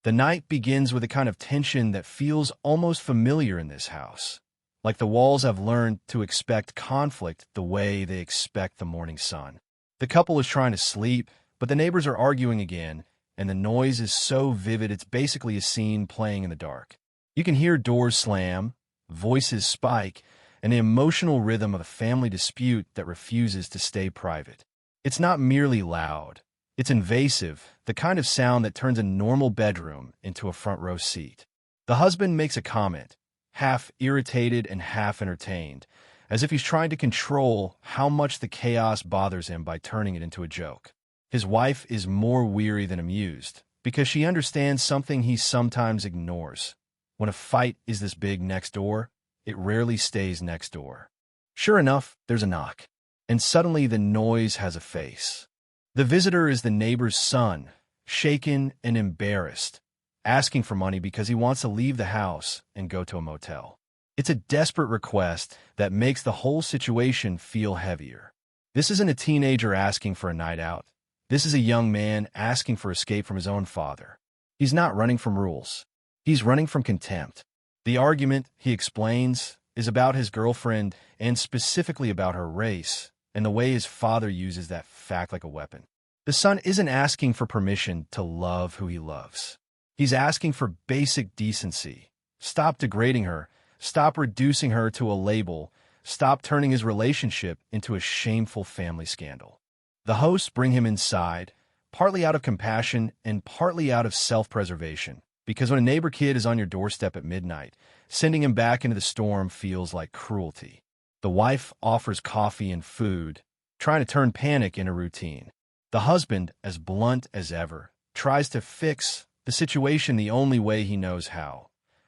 The night begins with a kind of tension that feels almost familiar in this house, like the walls have learned to expect conflict the way they expect the morning sun. The couple is trying to sleep, but the neighbors are arguing again, and the noise is so vivid it's basically a scene playing in the dark. You can hear doors slam, voices spike, and the emotional rhythm of a family dispute that refuses to stay private. It's not merely loud. It's invasive, the kind of sound that turns a normal bedroom into a front row seat. The husband makes a comment, half irritated and half entertained, as if he's trying to control how much the chaos bothers him by turning it into a joke. His wife is more weary than amused, because she understands something he sometimes ignores. When a fight is this big next door, it rarely stays next door. Sure enough, there's a knock, and suddenly the noise has a face. The visitor is the neighbor's son, shaken and embarrassed, asking for money because he wants to leave the house and go to a motel. It's a desperate request that makes the whole situation feel heavier. This isn't a teenager asking for a night out. This is a young man asking for escape from his own father. He's not running from rules. He's running from contempt. The argument, he explains, is about his girlfriend and specifically about her race and the way his father uses that fact like a weapon. The son isn't asking for permission to love who he loves. He's asking for basic decency. Stop degrading her. Stop reducing her to a label. Stop turning his relationship into a shameful family scandal. The hosts bring him inside, partly out of compassion and partly out of self-preservation, because when a neighbor kid is on your doorstep at midnight, sending him back into the storm feels like cruelty. The wife offers coffee and food, trying to turn panic into routine. The husband, as blunt as ever, tries to fix the situation the only way he knows how,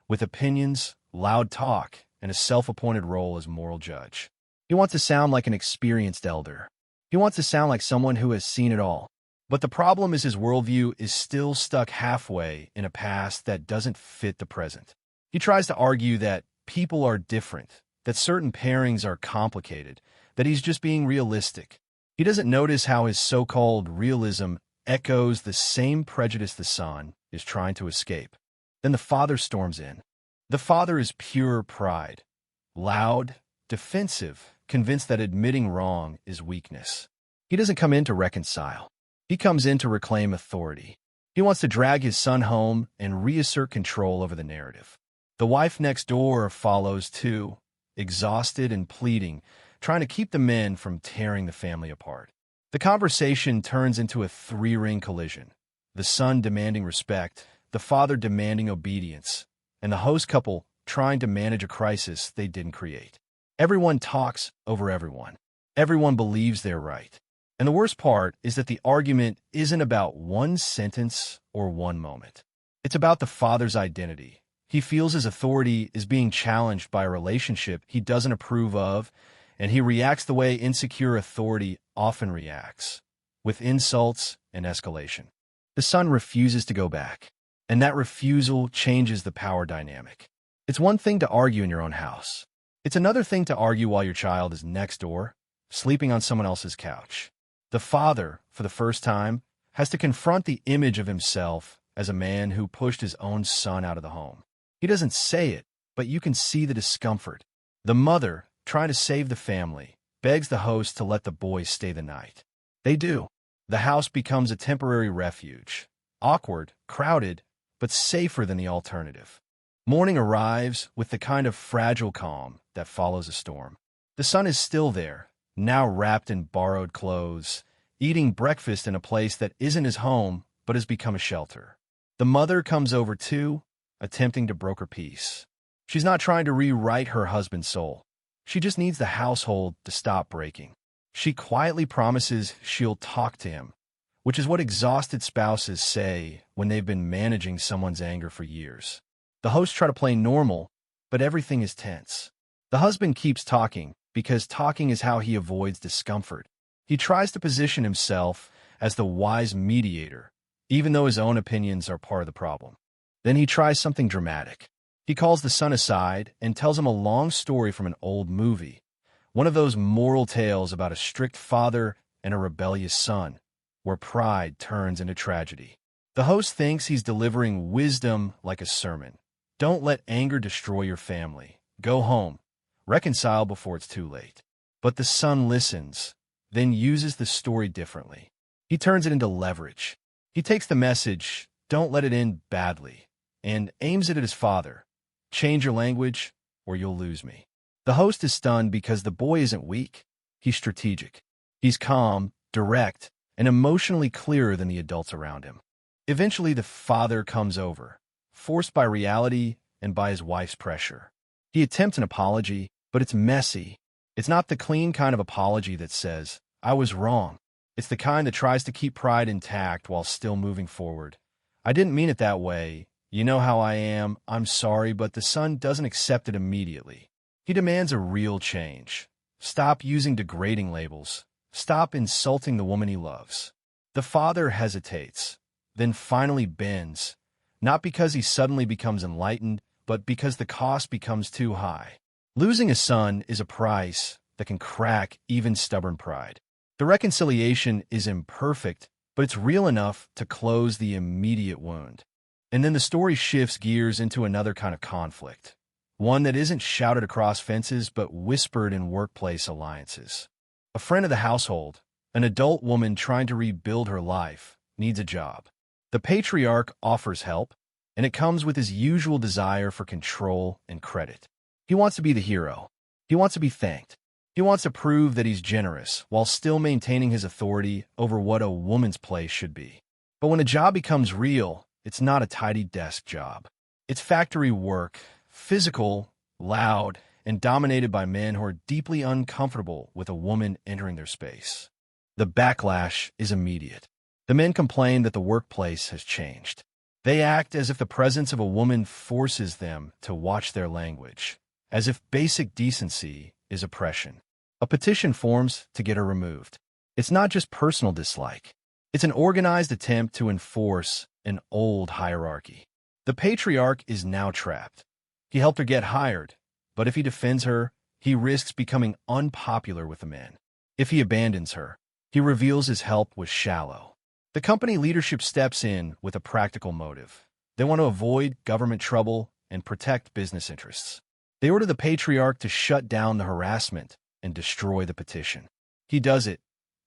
with opinions, loud talk, and a self-appointed role as moral judge. He wants to sound like an experienced elder. He wants to sound like someone who has seen it all. But the problem is his worldview is still stuck halfway in a past that doesn't fit the present. He tries to argue that people are different, that certain pairings are complicated, that he's just being realistic. He doesn't notice how his so-called realism echoes the same prejudice the son is trying to escape. Then the father storms in. The father is pure pride, loud, defensive, convinced that admitting wrong is weakness. He doesn't come in to reconcile. He comes in to reclaim authority. He wants to drag his son home and reassert control over the narrative. The wife next door follows too, exhausted and pleading, trying to keep the men from tearing the family apart. The conversation turns into a three-ring collision. The son demanding respect, the father demanding obedience, and the host couple trying to manage a crisis they didn't create. Everyone talks over everyone. Everyone believes they're right. And the worst part is that the argument isn't about one sentence or one moment. It's about the father's identity. He feels his authority is being challenged by a relationship he doesn't approve of, and he reacts the way insecure authority often reacts, with insults and escalation. The son refuses to go back, and that refusal changes the power dynamic. It's one thing to argue in your own house. It's another thing to argue while your child is next door, sleeping on someone else's couch. The father, for the first time, has to confront the image of himself as a man who pushed his own son out of the home. He doesn't say it, but you can see the discomfort. The mother, trying to save the family, begs the host to let the boys stay the night. They do. The house becomes a temporary refuge. Awkward, crowded, but safer than the alternative. Morning arrives with the kind of fragile calm that follows a storm. The son is still there, now wrapped in borrowed clothes, eating breakfast in a place that isn't his home but has become a shelter. The mother comes over too, attempting to broker peace. She's not trying to rewrite her husband's soul. She just needs the household to stop breaking. She quietly promises she'll talk to him, which is what exhausted spouses say when they've been managing someone's anger for years. The hosts try to play normal, but everything is tense. The husband keeps talking because talking is how he avoids discomfort. He tries to position himself as the wise mediator, even though his own opinions are part of the problem. Then he tries something dramatic. He calls the son aside and tells him a long story from an old movie, one of those moral tales about a strict father and a rebellious son, where pride turns into tragedy. The host thinks he's delivering wisdom like a sermon. Don't let anger destroy your family. Go home. Reconcile before it's too late. But the son listens, then uses the story differently. He turns it into leverage. He takes the message, don't let it end badly, and aims it at his father. Change your language, or you'll lose me. The host is stunned because the boy isn't weak. He's strategic. He's calm, direct, and emotionally clearer than the adults around him. Eventually, the father comes over, forced by reality and by his wife's pressure. He attempts an apology, but it's messy. It's not the clean kind of apology that says, I was wrong. It's the kind that tries to keep pride intact while still moving forward. I didn't mean it that way. You know how I am. I'm sorry, but the son doesn't accept it immediately. He demands a real change. Stop using degrading labels. Stop insulting the woman he loves. The father hesitates, then finally bends, not because he suddenly becomes enlightened, but because the cost becomes too high. Losing a son is a price that can crack even stubborn pride. The reconciliation is imperfect, but it's real enough to close the immediate wound. And then the story shifts gears into another kind of conflict, one that isn't shouted across fences but whispered in workplace alliances. A friend of the household, an adult woman trying to rebuild her life, needs a job. The patriarch offers help, and it comes with his usual desire for control and credit. He wants to be the hero. He wants to be thanked. He wants to prove that he's generous while still maintaining his authority over what a woman's place should be. But when a job becomes real, it's not a tidy desk job. It's factory work, physical, loud, and dominated by men who are deeply uncomfortable with a woman entering their space. The backlash is immediate. The men complain that the workplace has changed. They act as if the presence of a woman forces them to watch their language, as if basic decency is oppression. A petition forms to get her removed. It's not just personal dislike. It's an organized attempt to enforce an old hierarchy. The patriarch is now trapped. He helped her get hired, but if he defends her, he risks becoming unpopular with the men. If he abandons her, he reveals his help was shallow. The company leadership steps in with a practical motive. They want to avoid government trouble and protect business interests. They order the patriarch to shut down the harassment and destroy the petition. He does it,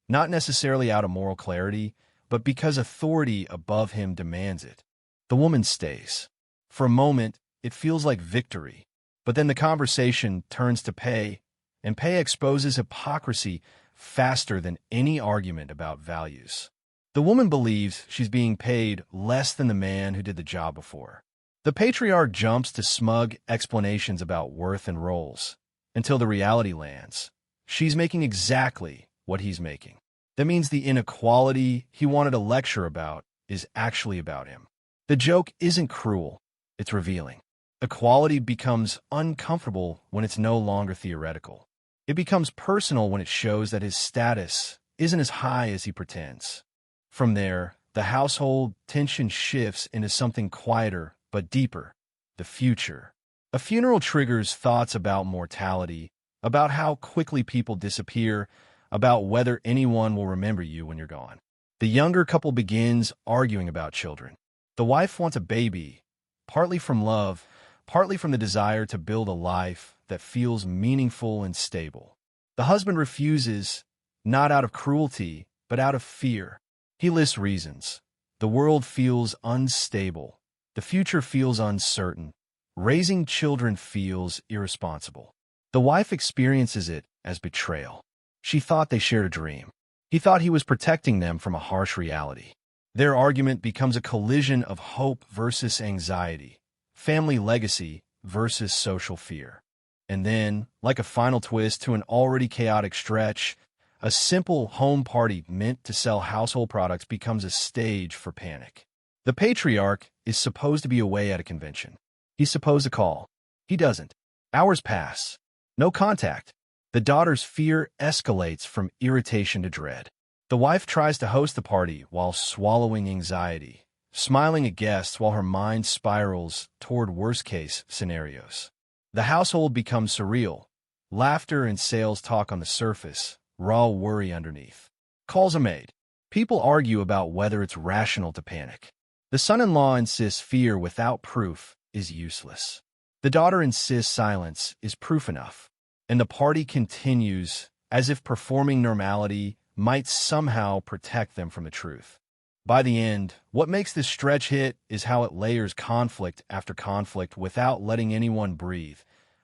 not necessarily out of moral clarity, but because authority above him demands it. The woman stays. For a moment, it feels like victory, but then the conversation turns to pay, and pay exposes hypocrisy faster than any argument about values. The woman believes she's being paid less than the man who did the job before. The patriarch jumps to smug explanations about worth and roles, until the reality lands. She's making exactly what he's making. That means the inequality he wanted to lecture about is actually about him. The joke isn't cruel, it's revealing. Equality becomes uncomfortable when it's no longer theoretical. It becomes personal when it shows that his status isn't as high as he pretends. From there, the household tension shifts into something quieter but deeper, the future. A funeral triggers thoughts about mortality, about how quickly people disappear, about whether anyone will remember you when you're gone. The younger couple begins arguing about children. The wife wants a baby, partly from love, partly from the desire to build a life that feels meaningful and stable. The husband refuses, not out of cruelty, but out of fear. He lists reasons. The world feels unstable. The future feels uncertain. Raising children feels irresponsible. The wife experiences it as betrayal. She thought they shared a dream. He thought he was protecting them from a harsh reality. Their argument becomes a collision of hope versus anxiety, family legacy versus social fear. And then, like a final twist to an already chaotic stretch, a simple home party meant to sell household products becomes a stage for panic. The patriarch is supposed to be away at a convention. He's supposed to call. He doesn't. Hours pass. No contact. The daughter's fear escalates from irritation to dread. The wife tries to host the party while swallowing anxiety, smiling at guests while her mind spirals toward worst-case scenarios. The household becomes surreal. Laughter and sales talk on the surface, raw worry underneath. Calls are made. People argue about whether it's rational to panic. The son-in-law insists fear without proof is useless. The daughter insists silence is proof enough. And the party continues as if performing normality might somehow protect them from the truth. By the end, what makes this stretch hit is how it layers conflict after conflict without letting anyone breathe.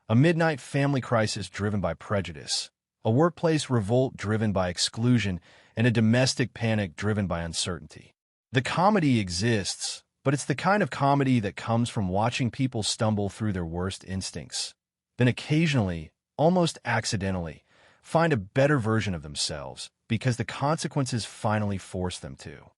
A midnight family crisis driven by prejudice, a workplace revolt driven by exclusion, and a domestic panic driven by uncertainty. The comedy exists, but it's the kind of comedy that comes from watching people stumble through their worst instincts, then occasionally, almost accidentally, find a better version of themselves because the consequences finally force them to.